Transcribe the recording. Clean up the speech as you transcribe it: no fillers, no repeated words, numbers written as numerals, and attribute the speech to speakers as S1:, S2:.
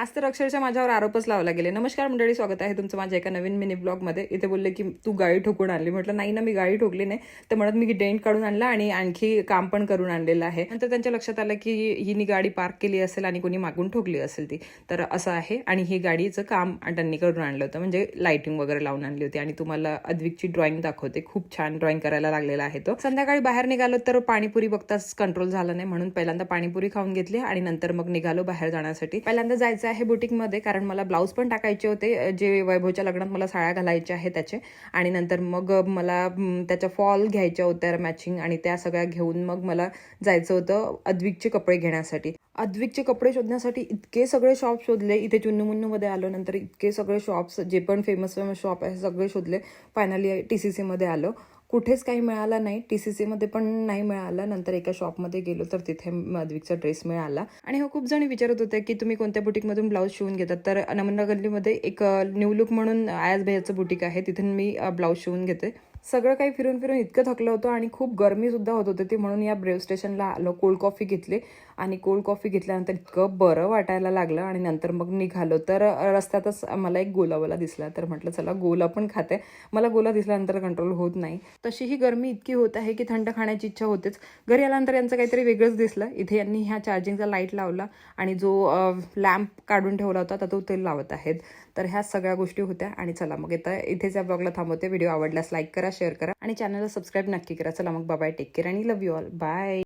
S1: आज तर अक्षरशः माझ्यावर आरोपच लावला गेले. नमस्कार मंडळी, स्वागत आहे तुमचं माझ्या एका नवीन मिनी ब्लॉगमध्ये. इथे बोलले की तू गाडी ठोकून आणली. म्हटलं नाही ना, मी गाडी ठोकली नाही. तर म्हणत मी डेंट काढून आणला आणि आणखी काम पण करून आणलेलं आहे. नंतर त्यांच्या लक्षात आलं की हिनी गाडी पार्क केली असेल आणि कोणी मागून ठोकली असेल ती. तर असं आहे. आणि ही गाडीचं काम त्यांनी करून आणलं होतं, म्हणजे लाइटिंग वगैरे लावून आणली होती. आणि तुम्हाला अद्विकची ड्रॉइंग दाखवते. खूप छान ड्रॉइंग करायला लागलेला आहे तो. संध्याकाळी बाहेर निघालो तर पाणीपुरी बघताच कंट्रोल झालं नाही, म्हणून पहिल्यांदा पाणीपुरी खाऊन घेतली आणि नंतर मग निघालो बाहेर जाण्यासाठी. पहिल्यांदा जायचं आहे बुटीकमध्ये, कारण मला ब्लाऊज पण टाकायचे होते, जे वैभवच्या लग्नात मला साड्या घालायच्या आहे त्याचे. आणि नंतर मग मला त्याच्या फॉल घ्यायच्या होत्या मॅचिंग, आणि त्या सगळ्या घेऊन मग मला जायचं होतं अद्विकचे कपडे घेण्यासाठी. अद्विकचे कपडे शोधण्यासाठी इतके सगळे शॉप शोधले. इथे चुन्नूमुन्नूमध्ये आलो, नंतर इतके सगळे शॉप्स जे पण फेमस शॉप आहे सगळे शोधले. फायनली TCC मध्ये आलो. कुठेच काही मिळालं नाही. TCC मध्ये पण नाही मिळालं. नंतर एका शॉपमध्ये गेलो तर तिथे अद्विकचा ड्रेस मिळाला. आणि हो, खूप जणी विचारत होते की तुम्ही कोणत्या बुटीकमधून ब्लाऊज शिवून घेतात. तर नमन्ना गल्लीमध्ये एक न्यू लुक म्हणून आयाज भैयाचं बुटीक आहे, तिथून मी ब्लाऊज शिवून घेते. सगळं काही फिरून फिरून इतकं थकलं होतं आणि खूप गरमी सुद्धा होत होती ती, म्हणून या ब्रेव स्टेशनला आलो. कोल्ड कॉफी घेतली आणि कोल्ड कॉफी घेतल्यानंतर इतकं बरं वाटायला लागलं. आणि नंतर मग निघालो तर रस्त्यातच मला एक गोलावाला दिसला, तर म्हटलं चला गोला पण खाते. मला गोला दिसल्यानंतर कंट्रोल होत नाही. तशी ही गरमी इतकी होत आहे की थंड खाण्याची इच्छा होतेच. घरी आल्यानंतर यांचं काहीतरी वेगळंच दिसलं. इथे यांनी ह्या चार्जिंगचा लाईट लावला आणि जो लॅम्प काढून ठेवला होता तर तो ते लावत आहेत. तर ह्या सगळ्या गोष्टी होत्या. आणि चला मग इथेच या ब्लॉगला थांबवते. व्हिडिओ आवडल्यास लाईक करा, शेअर करा आणि चॅनलला सबस्क्राईब नक्की करा. चला मग बाय, टेक केअर आणि लव्ह यू ऑल. बाय.